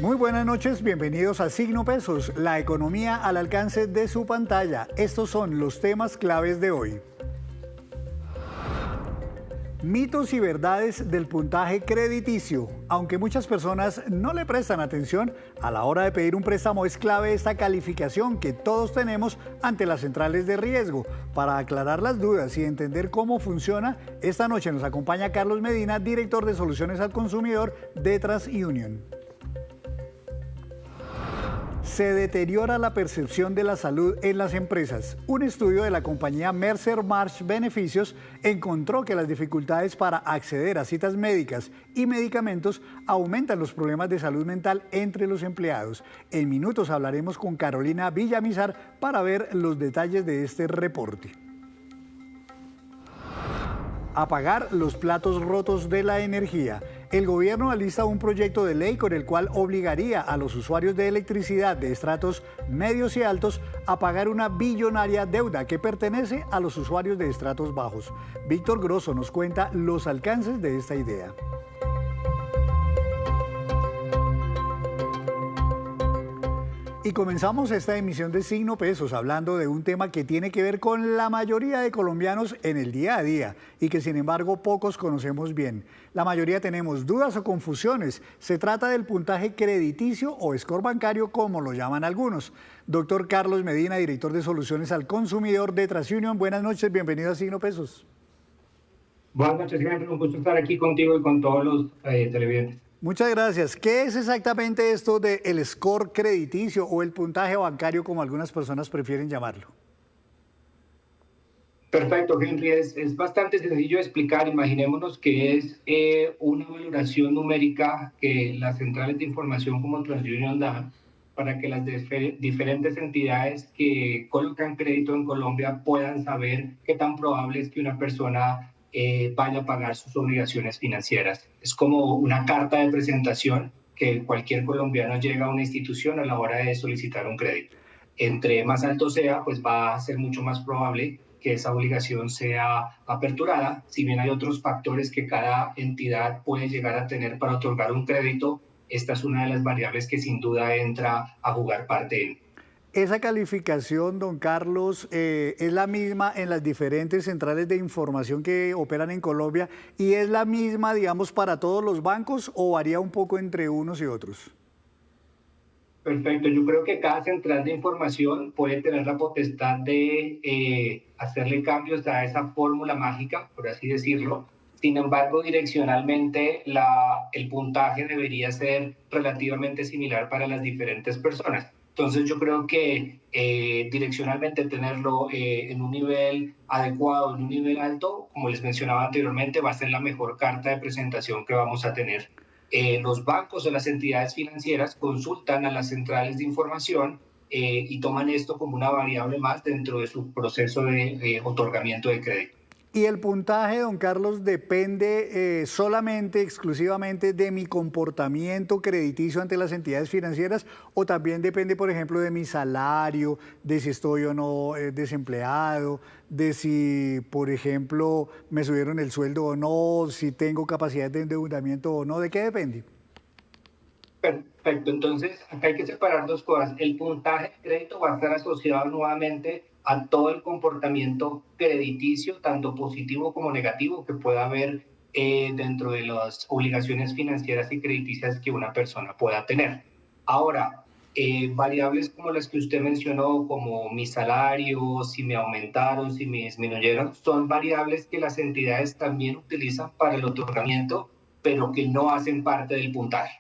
Muy buenas noches, bienvenidos a Signo Pesos, la economía al alcance de su pantalla. Estos son los temas claves de hoy. Mitos y verdades del puntaje crediticio. Aunque muchas personas no le prestan atención, a la hora de pedir un préstamo es clave esta calificación que todos tenemos ante las centrales de riesgo. Para aclarar las dudas y entender cómo funciona, esta noche nos acompaña Carlos Medina, director de Soluciones al Consumidor de TransUnion. Se deteriora la percepción de la salud en las empresas. Un estudio de la compañía Mercer Marsh Beneficios encontró que las dificultades para acceder a citas médicas y medicamentos aumentan los problemas de salud mental entre los empleados. En minutos hablaremos con Carolina Villamizar para ver los detalles de este reporte. Apagar los platos rotos de la energía. El gobierno alista un proyecto de ley con el cual obligaría a los usuarios de electricidad de estratos medios y altos a pagar una billonaria deuda que pertenece a los usuarios de estratos bajos. Víctor Grosso nos cuenta los alcances de esta idea. Y comenzamos esta emisión de Signo Pesos hablando de un tema que tiene que ver con la mayoría de colombianos en el día a día y que sin embargo pocos conocemos bien. La mayoría tenemos dudas o confusiones. Se trata del puntaje crediticio o score bancario como lo llaman algunos. Doctor Carlos Medina, director de Soluciones al Consumidor de TransUnion. Buenas noches, bienvenido a Signo Pesos. Buenas noches, Henry. Un gusto estar aquí contigo y con todos los televidentes. Muchas gracias. ¿Qué es exactamente esto del score crediticio o el puntaje bancario, como algunas personas prefieren llamarlo? Perfecto, Henry. Es bastante sencillo de explicar. Imaginémonos que es una valoración numérica que las centrales de información como TransUnion dan para que las diferentes entidades que colocan crédito en Colombia puedan saber qué tan probable es que una persona vaya a pagar sus obligaciones financieras. Es como una carta de presentación que cualquier colombiano llega a una institución a la hora de solicitar un crédito. Entre más alto sea, pues va a ser mucho más probable que esa obligación sea aperturada. Si bien hay otros factores que cada entidad puede llegar a tener para otorgar un crédito, esta es una de las variables que sin duda entra a jugar parte en. ¿Esa calificación, don Carlos, es la misma en las diferentes centrales de información que operan en Colombia y es la misma, digamos, para todos los bancos o varía un poco entre unos y otros? Perfecto, yo creo que cada central de información puede tener la potestad de hacerle cambios a esa fórmula mágica, por así decirlo. Sin embargo, direccionalmente el puntaje debería ser relativamente similar para las diferentes personas. Entonces yo creo que direccionalmente tenerlo en un nivel adecuado, en un nivel alto, como les mencionaba anteriormente, va a ser la mejor carta de presentación que vamos a tener. Los bancos o las entidades financieras consultan a las centrales de información y toman esto como una variable más dentro de su proceso de otorgamiento de crédito. ¿Y el puntaje, don Carlos, depende solamente, exclusivamente de mi comportamiento crediticio ante las entidades financieras o también depende, por ejemplo, de mi salario, de si estoy o no desempleado, de si, por ejemplo, me subieron el sueldo o no, si tengo capacidad de endeudamiento o no? ¿De qué depende? Perfecto, entonces acá hay que separar dos cosas. El puntaje de crédito va a estar asociado nuevamente a todo el comportamiento crediticio, tanto positivo como negativo, que pueda haber dentro de las obligaciones financieras y crediticias que una persona pueda tener. Ahora, variables como las que usted mencionó, como mi salario, si me aumentaron, si me disminuyeron, son variables que las entidades también utilizan para el otorgamiento, pero que no hacen parte del puntaje.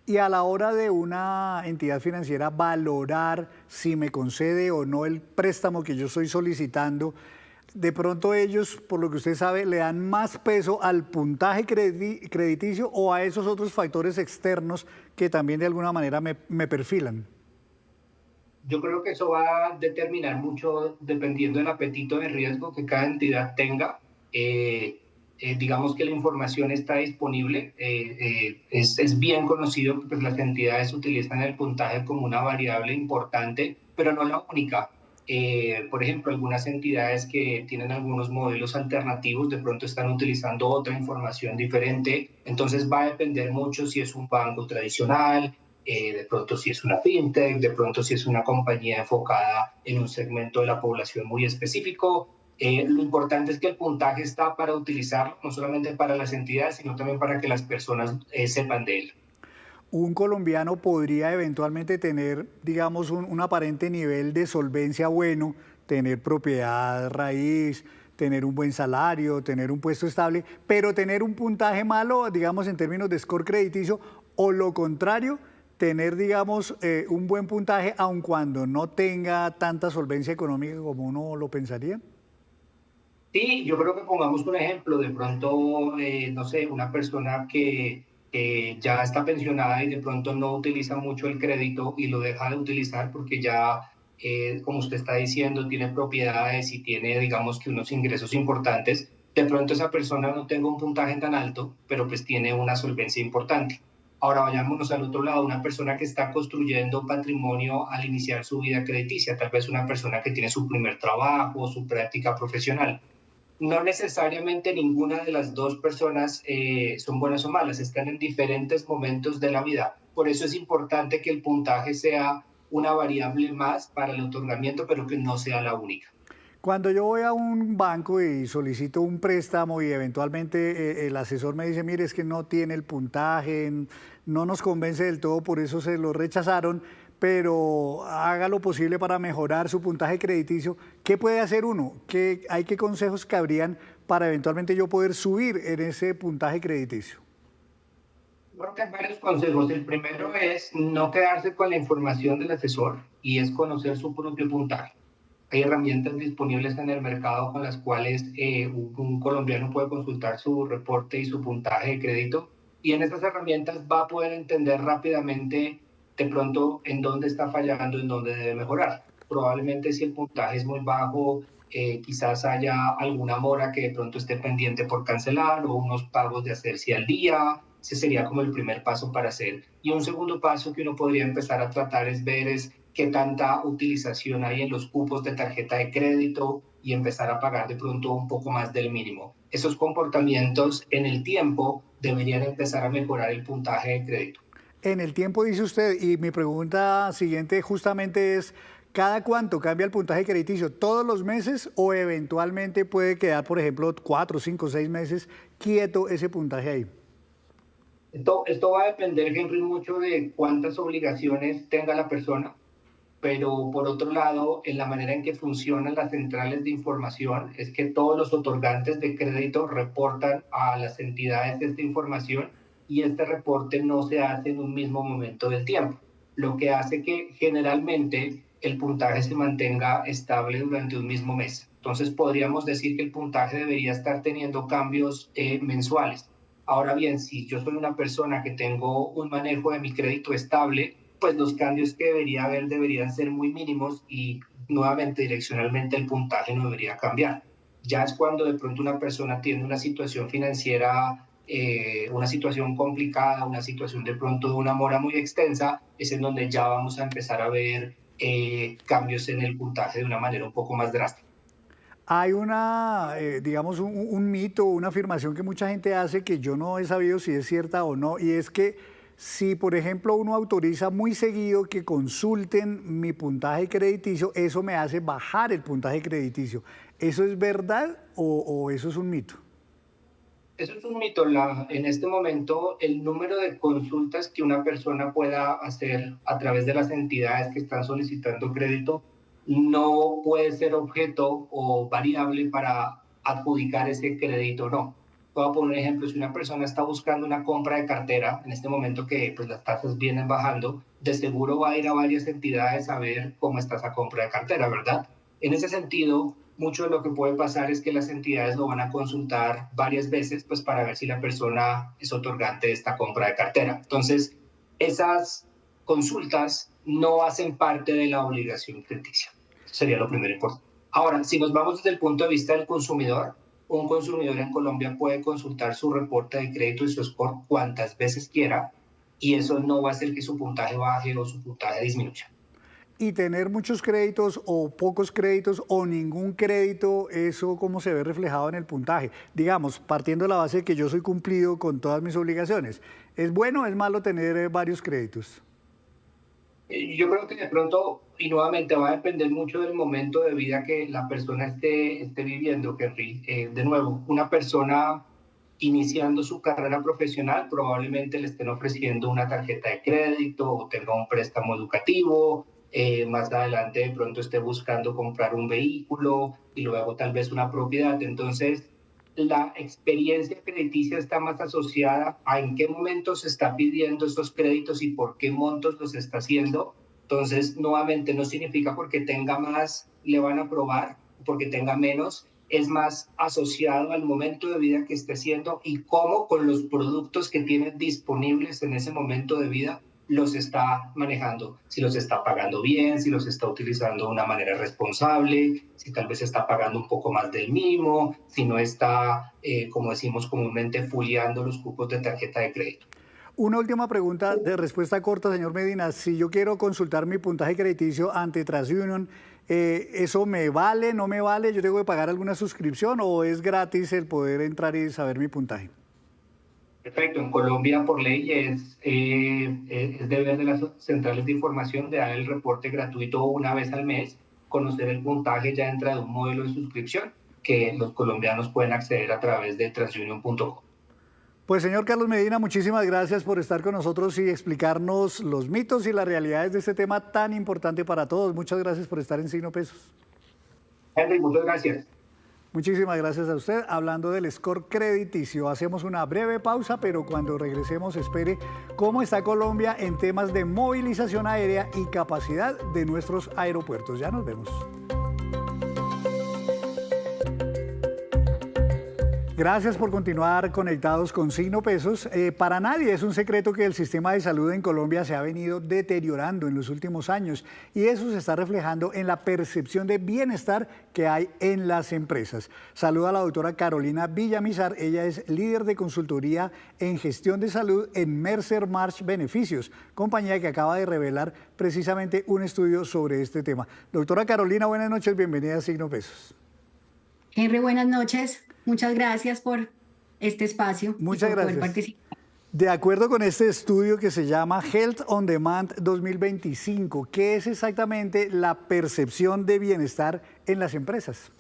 Y a la hora de una entidad financiera valorar si me concede o no el préstamo que yo estoy solicitando, de pronto ellos, por lo que usted sabe, le dan más peso al puntaje crediticio o a esos otros factores externos que también de alguna manera me perfilan. Yo creo que eso va a determinar mucho dependiendo del apetito de riesgo que cada entidad tenga. Digamos que la información está disponible, es bien conocido que pues, las entidades utilizan el puntaje como una variable importante, pero no la única. Por ejemplo, algunas entidades que tienen algunos modelos alternativos de pronto están utilizando otra información diferente, entonces va a depender mucho si es un banco tradicional, de pronto si es una fintech, de pronto si es una compañía enfocada en un segmento de la población muy específico. Lo importante es que el puntaje está para utilizarlo, no solamente para las entidades, sino también para que las personas sepan de él. Un colombiano podría eventualmente tener, digamos, un aparente nivel de solvencia bueno, tener propiedad raíz, tener un buen salario, tener un puesto estable, pero tener un puntaje malo, digamos, en términos de score crediticio, o lo contrario, tener, digamos, un buen puntaje, aun cuando no tenga tanta solvencia económica como uno lo pensaría. Sí, yo creo que pongamos un ejemplo, de pronto, no sé, una persona que ya está pensionada y de pronto no utiliza mucho el crédito y lo deja de utilizar porque ya, como usted está diciendo, tiene propiedades y tiene, digamos que unos ingresos importantes, de pronto esa persona no tenga un puntaje tan alto, pero pues tiene una solvencia importante. Ahora vayámonos al otro lado, una persona que está construyendo patrimonio al iniciar su vida crediticia, tal vez una persona que tiene su primer trabajo, su práctica profesional. No necesariamente ninguna de las dos personas son buenas o malas, están en diferentes momentos de la vida. Por eso es importante que el puntaje sea una variable más para el otorgamiento, pero que no sea la única. Cuando yo voy a un banco y solicito un préstamo y eventualmente el asesor me dice, mire, es que no tiene el puntaje, no nos convence del todo, por eso se lo rechazaron, pero haga lo posible para mejorar su puntaje crediticio. ¿Qué puede hacer uno? ¿Qué consejos cabrían para eventualmente yo poder subir en ese puntaje crediticio? Creo que hay varios consejos. El primero es no quedarse con la información del asesor y es conocer su propio puntaje. Hay herramientas disponibles en el mercado con las cuales un colombiano puede consultar su reporte y su puntaje de crédito, y en estas herramientas va a poder entender rápidamente de pronto en dónde está fallando, en dónde debe mejorar. Probablemente si el puntaje es muy bajo, quizás haya alguna mora que de pronto esté pendiente por cancelar o unos pagos de hacerse al día. Ese sería como el primer paso para hacer. Y un segundo paso que uno podría empezar a tratar es ver qué tanta utilización hay en los cupos de tarjeta de crédito y empezar a pagar de pronto un poco más del mínimo. Esos comportamientos en el tiempo deberían empezar a mejorar el puntaje de crédito. En el tiempo, dice usted, y mi pregunta siguiente justamente es, ¿cada cuánto cambia el puntaje crediticio? ¿Todos los meses o eventualmente puede quedar, por ejemplo, 4, 5, 6 meses quieto ese puntaje ahí? Esto va a depender, Henry, mucho de cuántas obligaciones tenga la persona, pero por otro lado, en la manera en que funcionan las centrales de información, es que todos los otorgantes de crédito reportan a las entidades esta información y este reporte no se hace en un mismo momento del tiempo, lo que hace que generalmente el puntaje se mantenga estable durante un mismo mes. Entonces podríamos decir que el puntaje debería estar teniendo cambios mensuales. Ahora bien, si yo soy una persona que tengo un manejo de mi crédito estable, pues los cambios que debería haber deberían ser muy mínimos y nuevamente direccionalmente el puntaje no debería cambiar. Ya es cuando de pronto una persona tiene una situación financiera, una situación complicada, una situación de pronto de una mora muy extensa, es en donde ya vamos a empezar a ver cambios en el puntaje de una manera un poco más drástica. Hay digamos, un mito, una afirmación que mucha gente hace que yo no he sabido si es cierta o no, y es que si, por ejemplo, uno autoriza muy seguido que consulten mi puntaje crediticio, eso me hace bajar el puntaje crediticio. ¿Eso es verdad o eso es un mito? Eso es un mito. En este momento, el número de consultas que una persona pueda hacer a través de las entidades que están solicitando crédito no puede ser objeto o variable para adjudicar ese crédito o no. Voy a poner un ejemplo. Si una persona está buscando una compra de cartera, en este momento que pues, las tasas vienen bajando, de seguro va a ir a varias entidades a ver cómo está esa compra de cartera, ¿verdad? En ese sentido, mucho de lo que puede pasar es que las entidades lo van a consultar varias veces pues para ver si la persona es otorgante de esta compra de cartera. Entonces, esas consultas no hacen parte de la obligación crediticia. Eso sería lo primero importante. Ahora, si nos vamos desde el punto de vista del consumidor, un consumidor en Colombia puede consultar su reporte de crédito y su score cuantas veces quiera y eso no va a hacer que su puntaje baje o su puntaje disminuya. Y tener muchos créditos o pocos créditos o ningún crédito, ¿eso cómo se ve reflejado en el puntaje? Digamos, partiendo de la base de que yo soy cumplido con todas mis obligaciones. ¿Es bueno o es malo tener varios créditos? Yo creo que de pronto, y nuevamente va a depender mucho del momento de vida que la persona esté viviendo, Henry. De nuevo, una persona iniciando su carrera profesional probablemente le estén ofreciendo una tarjeta de crédito o tenga un préstamo educativo. Más adelante de pronto esté buscando comprar un vehículo y luego tal vez una propiedad. Entonces, la experiencia crediticia está más asociada a en qué momento se está pidiendo esos créditos y por qué montos los está haciendo. Entonces, nuevamente, no significa porque tenga más le van a aprobar, porque tenga menos, es más asociado al momento de vida que esté haciendo y cómo con los productos que tiene disponibles en ese momento de vida los está manejando, si los está pagando bien, si los está utilizando de una manera responsable, si tal vez está pagando un poco más del mínimo, si no está, como decimos comúnmente, fuleando los cupos de tarjeta de crédito. Una última pregunta de respuesta corta, señor Medina. Si yo quiero consultar mi puntaje crediticio ante TransUnion, ¿eso me vale, no me vale? ¿Yo tengo que pagar alguna suscripción o es gratis el poder entrar y saber mi puntaje? Perfecto. En Colombia, por ley, es deber de las centrales de información de dar el reporte gratuito una vez al mes. Conocer el puntaje ya entra de un modelo de suscripción que los colombianos pueden acceder a través de transunion.com. Pues señor Carlos Medina, muchísimas gracias por estar con nosotros y explicarnos los mitos y las realidades de este tema tan importante para todos. Muchas gracias por estar en Signo Pesos. Henry, muchas gracias. Muchísimas gracias a usted. Hablando del score crediticio, hacemos una breve pausa, pero cuando regresemos espere cómo está Colombia en temas de movilización aérea y capacidad de nuestros aeropuertos. Ya nos vemos. Gracias por continuar conectados con Signo Pesos. Para nadie es un secreto que el sistema de salud en Colombia se ha venido deteriorando en los últimos años y eso se está reflejando en la percepción de bienestar que hay en las empresas. Saluda a la doctora Carolina Villamizar. Ella es líder de consultoría en gestión de salud en Mercer Marsh Beneficios, compañía que acaba de revelar precisamente un estudio sobre este tema. Doctora Carolina, buenas noches, bienvenida a Signo Pesos. Henry, buenas noches. Muchas gracias por este espacio Muchas y por gracias. poder participar. De acuerdo con este estudio que se llama Health on Demand 2025, ¿qué es exactamente la percepción de bienestar en las empresas?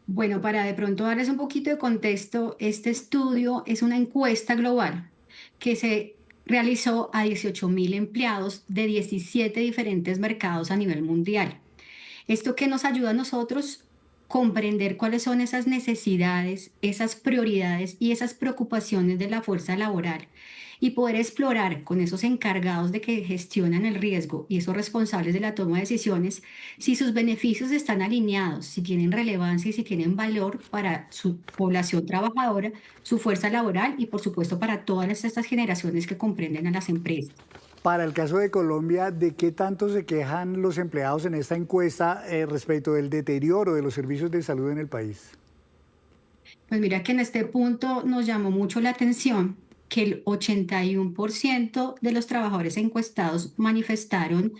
Bueno, para de pronto darles un poquito de contexto, este estudio es una encuesta global que se realizó a 18.000 empleados de 17 diferentes mercados a nivel mundial. Esto que nos ayuda a nosotros comprender cuáles son esas necesidades, esas prioridades y esas preocupaciones de la fuerza laboral y poder explorar con esos encargados de que gestionan el riesgo y esos responsables de la toma de decisiones si sus beneficios están alineados, si tienen relevancia y si tienen valor para su población trabajadora, su fuerza laboral y por supuesto para todas estas generaciones que comprenden a las empresas. Para el caso de Colombia, ¿de qué tanto se quejan los empleados en esta encuesta respecto del deterioro de los servicios de salud en el país? Pues mira que en este punto nos llamó mucho la atención que el 81% de los trabajadores encuestados manifestaron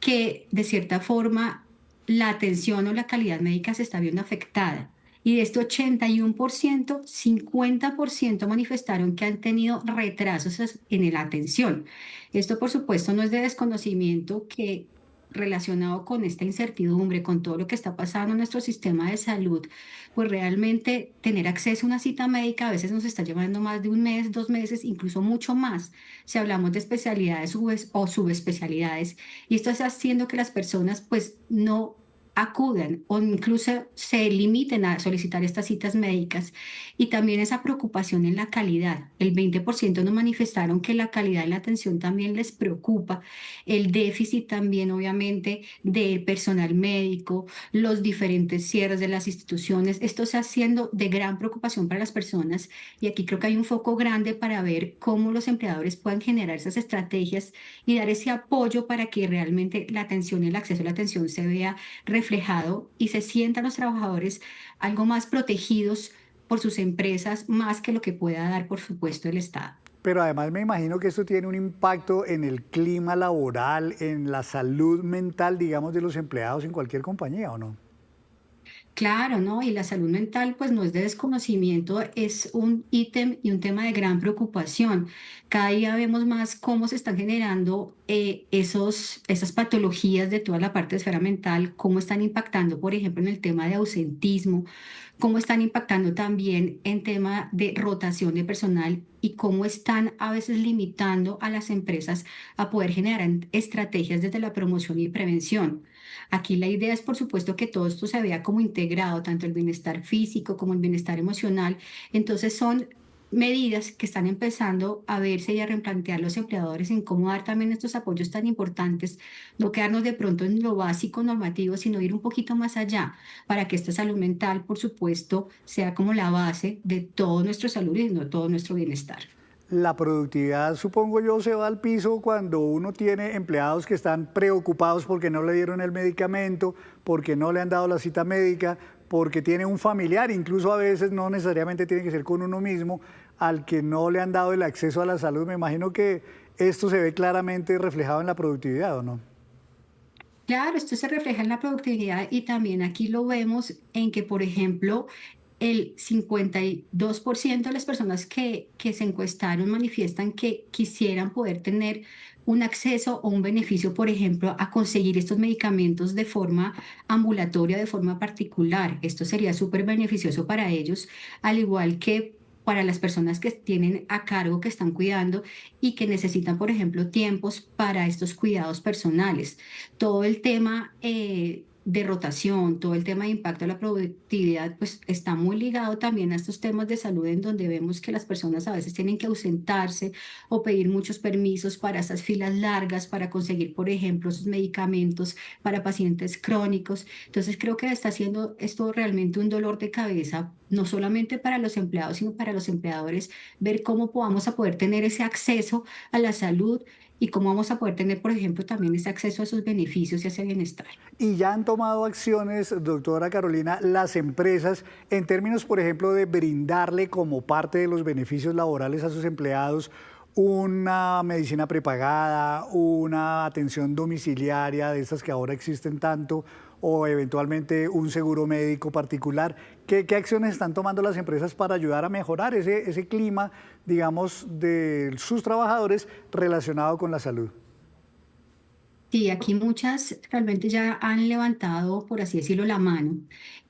que de cierta forma la atención o la calidad médica se está viendo afectada. Y de este 81%, 50% manifestaron que han tenido retrasos en la atención. Esto, por supuesto, no es de desconocimiento que relacionado con esta incertidumbre, con todo lo que está pasando en nuestro sistema de salud, pues realmente tener acceso a una cita médica a veces nos está llevando más de un mes, 2 meses, incluso mucho más, si hablamos de especialidades o subespecialidades. Y esto está haciendo que las personas pues no acudan o incluso se limiten a solicitar estas citas médicas y también esa preocupación en la calidad. El 20% nos manifestaron que la calidad de la atención también les preocupa, el déficit también obviamente del personal médico, los diferentes cierres de las instituciones. Esto está siendo de gran preocupación para las personas y aquí creo que hay un foco grande para ver cómo los empleadores puedan generar esas estrategias y dar ese apoyo para que realmente la atención y el acceso a la atención se vea reflejado y se sientan los trabajadores algo más protegidos por sus empresas, más que lo que pueda dar, por supuesto, el Estado. Pero además me imagino que esto tiene un impacto en el clima laboral, en la salud mental, digamos, de los empleados en cualquier compañía, ¿o no? Claro, ¿no? Y la salud mental, pues no es de desconocimiento, es un ítem y un tema de gran preocupación. Cada día vemos más cómo se están generando esas patologías de toda la parte de esfera mental, cómo están impactando, por ejemplo, en el tema de ausentismo, cómo están impactando también en tema de rotación de personal y cómo están a veces limitando a las empresas a poder generar estrategias desde la promoción y prevención. Aquí la idea es, por supuesto, que todo esto se vea como integrado, tanto el bienestar físico como el bienestar emocional. Entonces son medidas que están empezando a verse y a replantear los empleadores en cómo dar también estos apoyos tan importantes, no quedarnos de pronto en lo básico normativo, sino ir un poquito más allá para que esta salud mental, por supuesto, sea como la base de todo nuestro salud y de todo nuestro bienestar. La productividad, supongo yo, se va al piso cuando uno tiene empleados que están preocupados porque no le dieron el medicamento, porque no le han dado la cita médica, porque tiene un familiar, incluso a veces no necesariamente tiene que ser con uno mismo, al que no le han dado el acceso a la salud. Me imagino que esto se ve claramente reflejado en la productividad, ¿o no? Claro, esto se refleja en la productividad y también aquí lo vemos en que, por ejemplo, el 52% de las personas que se encuestaron manifiestan que quisieran poder tener un acceso o un beneficio, por ejemplo, a conseguir estos medicamentos de forma ambulatoria, de forma particular. Esto sería súper beneficioso para ellos, al igual que para las personas que tienen a cargo, que están cuidando y que necesitan, por ejemplo, tiempos para estos cuidados personales. Todo el tema de rotación, todo el tema de impacto a la productividad, pues está muy ligado también a estos temas de salud en donde vemos que las personas a veces tienen que ausentarse o pedir muchos permisos para esas filas largas, para conseguir, por ejemplo, sus medicamentos para pacientes crónicos. Entonces creo que está haciendo esto realmente un dolor de cabeza, no solamente para los empleados, sino para los empleadores, ver cómo vamos a poder tener ese acceso a la salud y cómo vamos a poder tener, por ejemplo, también ese acceso a esos beneficios y a ese bienestar. Y ya han tomado acciones, doctora Carolina, las empresas en términos, por ejemplo, de brindarle como parte de los beneficios laborales a sus empleados una medicina prepagada, una atención domiciliaria de estas que ahora existen tanto, o eventualmente un seguro médico particular. ¿Qué acciones están tomando las empresas para ayudar a mejorar ese clima, digamos, de sus trabajadores relacionado con la salud? Sí, aquí muchas realmente ya han levantado, por así decirlo, la mano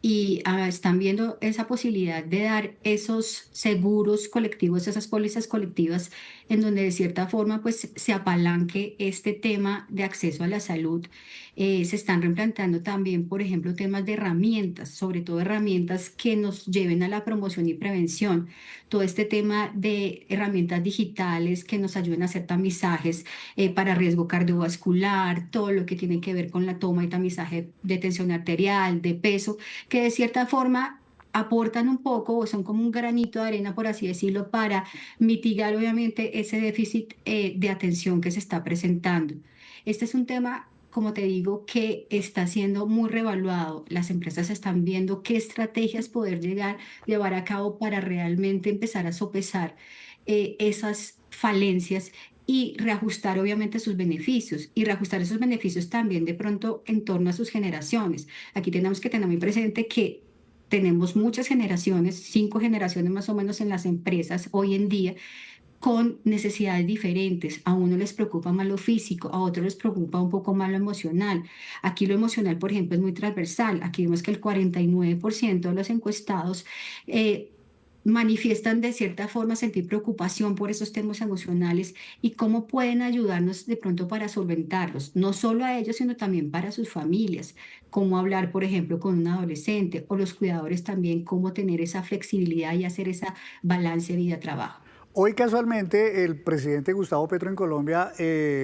y están viendo esa posibilidad de dar esos seguros colectivos, esas pólizas colectivas, en donde de cierta forma pues se apalanque este tema de acceso a la salud. Se están replanteando también, por ejemplo, temas de herramientas, sobre todo herramientas que nos lleven a la promoción y prevención. Todo este tema de herramientas digitales que nos ayuden a hacer tamizajes para riesgo cardiovascular, todo lo que tiene que ver con la toma y tamizaje de tensión arterial, de peso, que de cierta forma aportan un poco o son como un granito de arena, por así decirlo, para mitigar obviamente ese déficit de atención que se está presentando. Este es un tema, como te digo, que está siendo muy revaluado. Las empresas están viendo qué estrategias poder llevar a cabo para realmente empezar a sopesar esas falencias y reajustar obviamente sus beneficios y reajustar esos beneficios también de pronto en torno a sus generaciones. Aquí tenemos que tener muy presente que tenemos muchas generaciones, 5 generaciones más o menos en las empresas hoy en día, con necesidades diferentes. A uno les preocupa más lo físico, a otros les preocupa un poco más lo emocional. Aquí lo emocional, por ejemplo, es muy transversal. Aquí vemos que el 49% de los encuestados manifiestan de cierta forma sentir preocupación por esos temas emocionales y cómo pueden ayudarnos de pronto para solventarlos, no solo a ellos, sino también para sus familias, cómo hablar, por ejemplo, con un adolescente o los cuidadores también, cómo tener esa flexibilidad y hacer esa balance vida-trabajo. Hoy casualmente el presidente Gustavo Petro en Colombia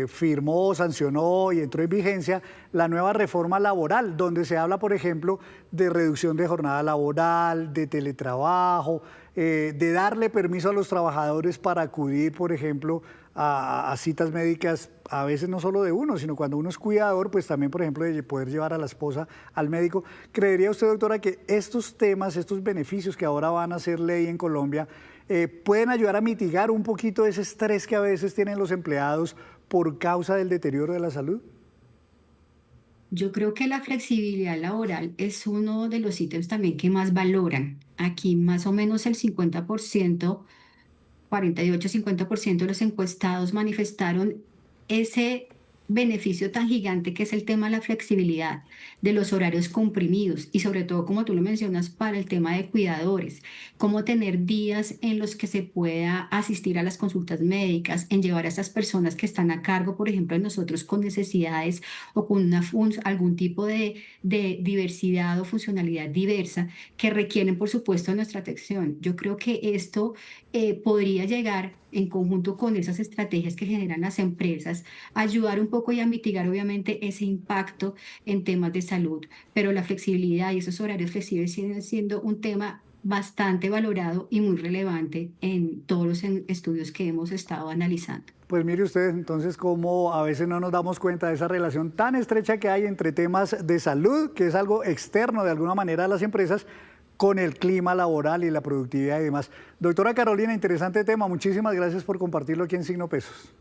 firmó, sancionó y entró en vigencia la nueva reforma laboral, donde se habla, por ejemplo, de reducción de jornada laboral, de teletrabajo, de darle permiso a los trabajadores para acudir, por ejemplo, a citas médicas, a veces no solo de uno, sino cuando uno es cuidador, pues también, por ejemplo, de poder llevar a la esposa al médico. ¿Creería usted, doctora, que estos temas, estos beneficios que ahora van a ser ley en Colombia, pueden ayudar a mitigar un poquito ese estrés que a veces tienen los empleados por causa del deterioro de la salud? Yo creo que la flexibilidad laboral es uno de los ítems también que más valoran. Aquí más o menos el 50%, 48-50% de los encuestados manifestaron ese beneficio tan gigante que es el tema de la flexibilidad, de los horarios comprimidos y sobre todo, como tú lo mencionas, para el tema de cuidadores, cómo tener días en los que se pueda asistir a las consultas médicas, en llevar a esas personas que están a cargo, por ejemplo, de nosotros con necesidades o con algún tipo de diversidad o funcionalidad diversa que requieren, por supuesto, nuestra atención. Yo creo que esto podría llegar en conjunto con esas estrategias que generan las empresas, a ayudar un poco y a mitigar obviamente ese impacto en temas de salud, pero la flexibilidad y esos horarios flexibles siguen siendo un tema bastante valorado y muy relevante en todos los estudios que hemos estado analizando. Pues mire usted, entonces, cómo a veces no nos damos cuenta de esa relación tan estrecha que hay entre temas de salud, que es algo externo de alguna manera a las empresas, con el clima laboral y la productividad y demás. Doctora Carolina, interesante tema. Muchísimas gracias por compartirlo aquí en Signo Pesos.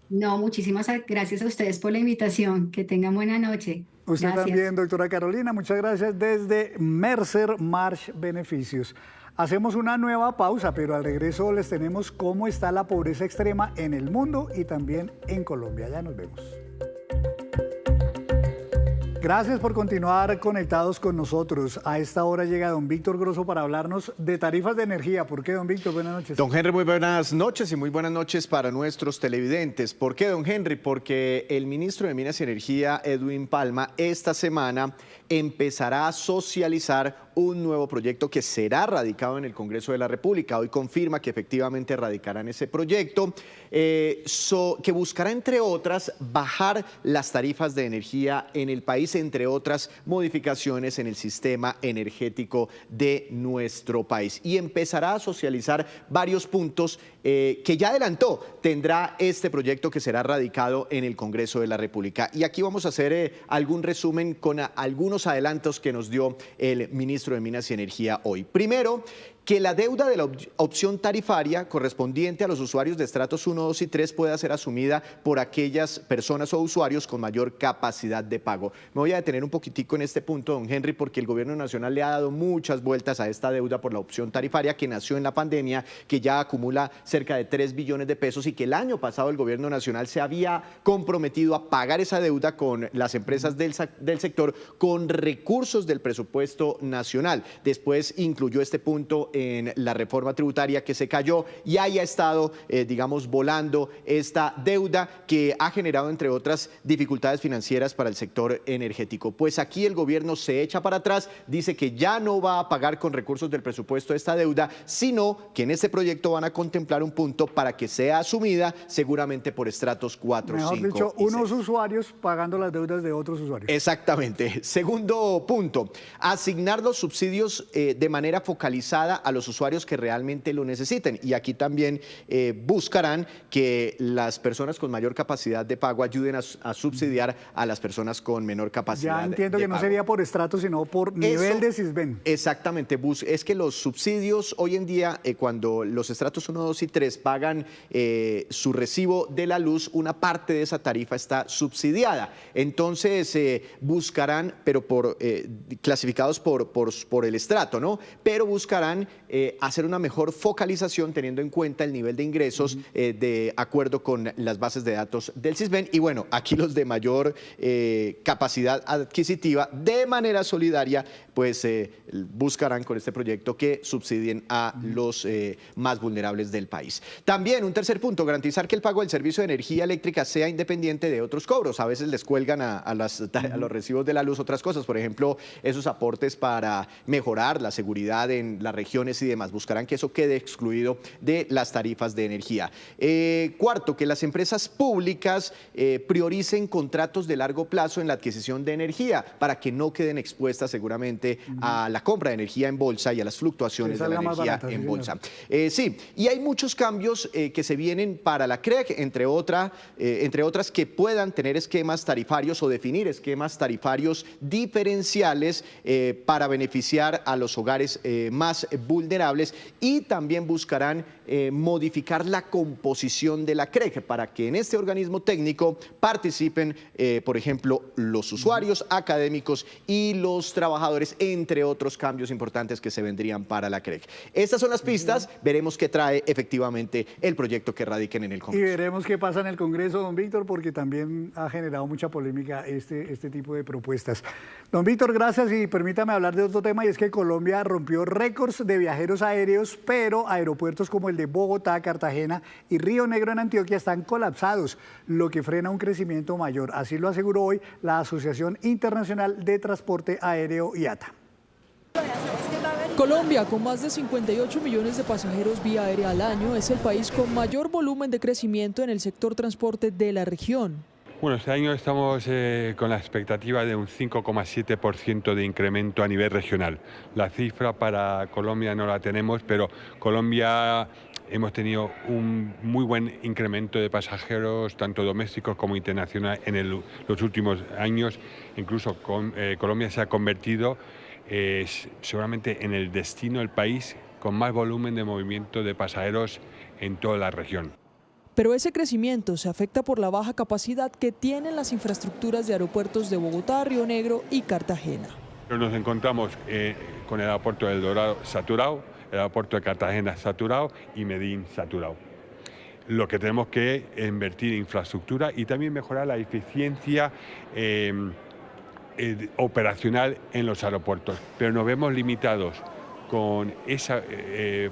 No, muchísimas gracias a ustedes por la invitación. Que tengan buena noche. Usted Gracias. también, doctora Carolina. Muchas gracias desde Mercer Marsh Beneficios. Hacemos una nueva pausa, pero al regreso les tenemos cómo está la pobreza extrema en el mundo y también en Colombia. Ya nos vemos. Gracias por continuar conectados con nosotros. A esta hora llega don Víctor Grosso para hablarnos de tarifas de energía. ¿Por qué, don Víctor? Buenas noches. Don Henry, muy buenas noches y muy buenas noches para nuestros televidentes. ¿Por qué, don Henry? Porque el ministro de Minas y Energía, Edwin Palma, esta semana empezará a socializar un nuevo proyecto que será radicado en el Congreso de la República. Hoy confirma que efectivamente radicarán ese proyecto que buscará, entre otras, bajar las tarifas de energía en el país, entre otras modificaciones en el sistema energético de nuestro país. Y empezará a socializar varios puntos que ya adelantó tendrá este proyecto que será radicado en el Congreso de la República. Y aquí vamos a hacer algún resumen con algunos adelantos que nos dio el ministro de Minas y Energía hoy. Primero, que la deuda de la opción tarifaria correspondiente a los usuarios de estratos 1, 2 y 3 pueda ser asumida por aquellas personas o usuarios con mayor capacidad de pago. Me voy a detener un poquitico en este punto, don Henry, porque el gobierno nacional le ha dado muchas vueltas a esta deuda por la opción tarifaria que nació en la pandemia, que ya acumula cerca de 3 billones de pesos y que el año pasado el gobierno nacional se había comprometido a pagar esa deuda con las empresas del sector con recursos del presupuesto nacional. Después incluyó este punto en la reforma tributaria que se cayó y ahí ha estado, digamos, volando esta deuda que ha generado, entre otras, dificultades financieras para el sector energético. Pues aquí el gobierno se echa para atrás, dice que ya no va a pagar con recursos del presupuesto esta deuda, sino que en este proyecto van a contemplar un punto para que sea asumida seguramente por estratos 4, 5 Mejor dicho, y 6. unos usuarios pagando las deudas de otros usuarios. Exactamente. Segundo punto, asignar los subsidios de manera focalizada a los usuarios que realmente lo necesiten. Y aquí también buscarán que las personas con mayor capacidad de pago ayuden a subsidiar a las personas con menor capacidad de pago. Ya entiendo que no sería por estrato, sino por nivel de Sisbén. Exactamente. Es que los subsidios hoy en día, cuando los estratos 1, 2 y 3 pagan su recibo de la luz, una parte de esa tarifa está subsidiada. Entonces buscarán, pero clasificados por el estrato, ¿no? Pero buscarán hacer una mejor focalización teniendo en cuenta el nivel de ingresos de acuerdo con las bases de datos del Sisbén. Y bueno, aquí los de mayor capacidad adquisitiva de manera solidaria, pues buscarán con este proyecto que subsidien a los más vulnerables del país. También un tercer punto, garantizar que el pago del servicio de energía eléctrica sea independiente de otros cobros. A veces les cuelgan a los recibos de la luz otras cosas, por ejemplo, esos aportes para mejorar la seguridad en las regiones y demás. Buscarán que eso quede excluido de las tarifas de energía. Cuarto, que las empresas públicas prioricen contratos de largo plazo en la adquisición de energía para que no queden expuestas seguramente a la compra de energía en bolsa y a las fluctuaciones de la energía en bolsa. Sí, y hay muchos cambios que se vienen para la CREG, entre otras que puedan tener esquemas tarifarios o definir esquemas tarifarios diferenciales para beneficiar a los hogares más vulnerables vulnerables, y también buscarán modificar la composición de la CREG para que en este organismo técnico participen, por ejemplo, los usuarios, académicos y los trabajadores, entre otros cambios importantes que se vendrían para la CREG. Estas son las pistas, veremos qué trae efectivamente el proyecto que radiquen en el Congreso. Y veremos qué pasa en el Congreso, don Víctor, porque también ha generado mucha polémica este tipo de propuestas. Don Víctor, gracias, y permítame hablar de otro tema, y es que Colombia rompió récords de viajeros aéreos, pero aeropuertos como el de Bogotá, Cartagena y Río Negro en Antioquia están colapsados, lo que frena un crecimiento mayor. Así lo aseguró hoy la Asociación Internacional de Transporte Aéreo, IATA. Colombia, con más de 58 millones de pasajeros vía aérea al año, es el país con mayor volumen de crecimiento en el sector transporte de la región. Bueno, este año estamos con la expectativa de un 5,7% de incremento a nivel regional. La cifra para Colombia no la tenemos, pero Colombia hemos tenido un muy buen incremento de pasajeros, tanto domésticos como internacionales, en los últimos años. Incluso Colombia se ha convertido seguramente en el destino del país con más volumen de movimiento de pasajeros en toda la región. Pero ese crecimiento se afecta por la baja capacidad que tienen las infraestructuras de aeropuertos de Bogotá, Río Negro y Cartagena. Nos encontramos con el aeropuerto del Dorado saturado, el aeropuerto de Cartagena saturado y Medellín saturado. Lo que tenemos que invertir en infraestructura y también mejorar la eficiencia operacional en los aeropuertos, pero nos vemos limitados con el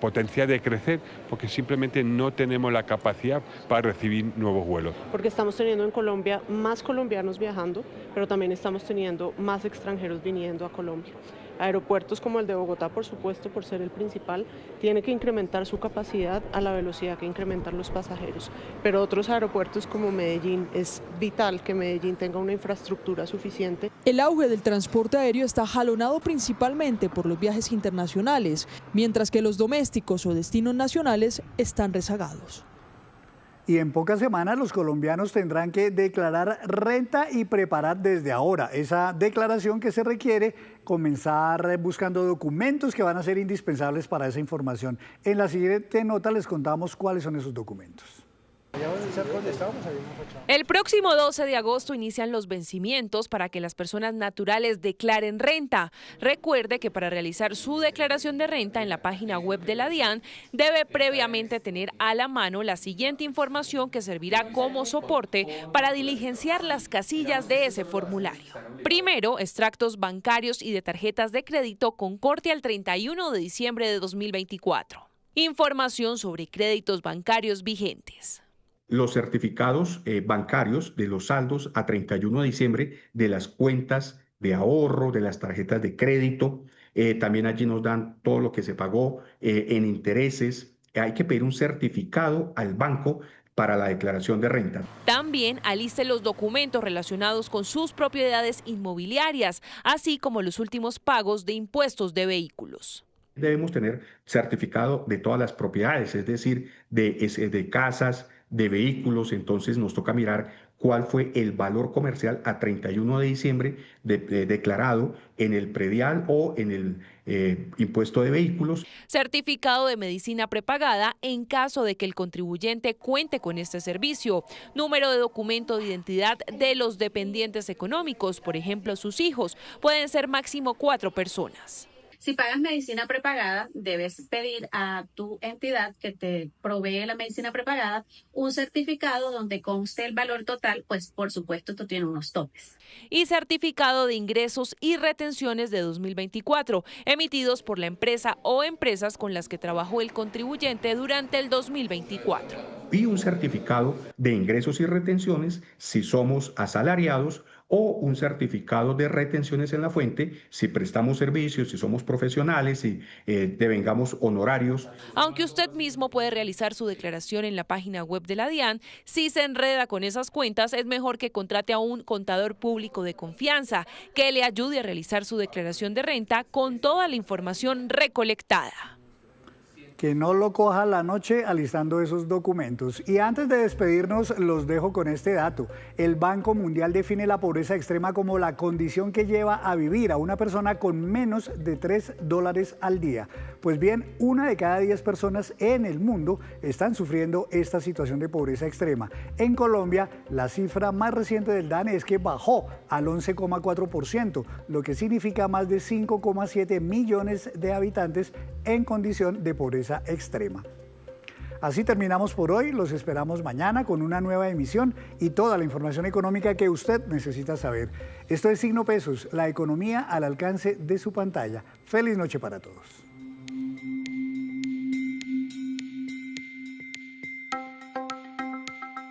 potencial de crecer, porque simplemente no tenemos la capacidad para recibir nuevos vuelos. Porque estamos teniendo en Colombia más colombianos viajando, pero también estamos teniendo más extranjeros viniendo a Colombia. Aeropuertos como el de Bogotá, por supuesto, por ser el principal, tiene que incrementar su capacidad a la velocidad que incrementan los pasajeros. Pero otros aeropuertos como Medellín, es vital que Medellín tenga una infraestructura suficiente. El auge del transporte aéreo está jalonado principalmente por los viajes internacionales, mientras que los domésticos o destinos nacionales están rezagados. Y en pocas semanas los colombianos tendrán que declarar renta y preparar desde ahora esa declaración que se requiere, comenzar buscando documentos que van a ser indispensables para esa información. En la siguiente nota les contamos cuáles son esos documentos. El próximo 12 de agosto inician los vencimientos para que las personas naturales declaren renta. Recuerde que para realizar su declaración de renta en la página web de la DIAN debe previamente tener a la mano la siguiente información que servirá como soporte para diligenciar las casillas de ese formulario. Primero, extractos bancarios y de tarjetas de crédito con corte al 31 de diciembre de 2024. Información sobre créditos bancarios vigentes. Los certificados bancarios de los saldos a 31 de diciembre de las cuentas de ahorro, de las tarjetas de crédito. También allí nos dan todo lo que se pagó en intereses. Hay que pedir un certificado al banco para la declaración de renta. También aliste los documentos relacionados con sus propiedades inmobiliarias, así como los últimos pagos de impuestos de vehículos. Debemos tener certificado de todas las propiedades, es decir, de casas, de vehículos. Entonces nos toca mirar cuál fue el valor comercial a 31 de diciembre declarado en el predial o en el impuesto de vehículos. Certificado de medicina prepagada en caso de que el contribuyente cuente con este servicio. Número de documento de identidad de los dependientes económicos, por ejemplo sus hijos. Pueden ser máximo 4 personas. Si pagas medicina prepagada, debes pedir a tu entidad que te provee la medicina prepagada un certificado donde conste el valor total, pues por supuesto esto tiene unos topes. Y certificado de ingresos y retenciones de 2024, emitidos por la empresa o empresas con las que trabajó el contribuyente durante el 2024. Y un certificado de ingresos y retenciones si somos asalariados, o un certificado de retenciones en la fuente si prestamos servicios, si somos profesionales, si devengamos honorarios. Aunque usted mismo puede realizar su declaración en la página web de la DIAN, si se enreda con esas cuentas es mejor que contrate a un contador público de confianza que le ayude a realizar su declaración de renta con toda la información recolectada. Que no lo coja la noche alistando esos documentos. Y antes de despedirnos, los dejo con este dato. El Banco Mundial define la pobreza extrema como la condición que lleva a vivir a una persona con menos de $3 al día. Pues bien, 1 de cada 10 personas en el mundo están sufriendo esta situación de pobreza extrema. En Colombia, la cifra más reciente del DANE es que bajó al 11,4%, lo que significa más de 5,7 millones de habitantes en condición de pobreza extrema. Así terminamos por hoy, los esperamos mañana con una nueva emisión y toda la información económica que usted necesita saber. Esto es Signo Pesos, la economía al alcance de su pantalla. Feliz noche para todos.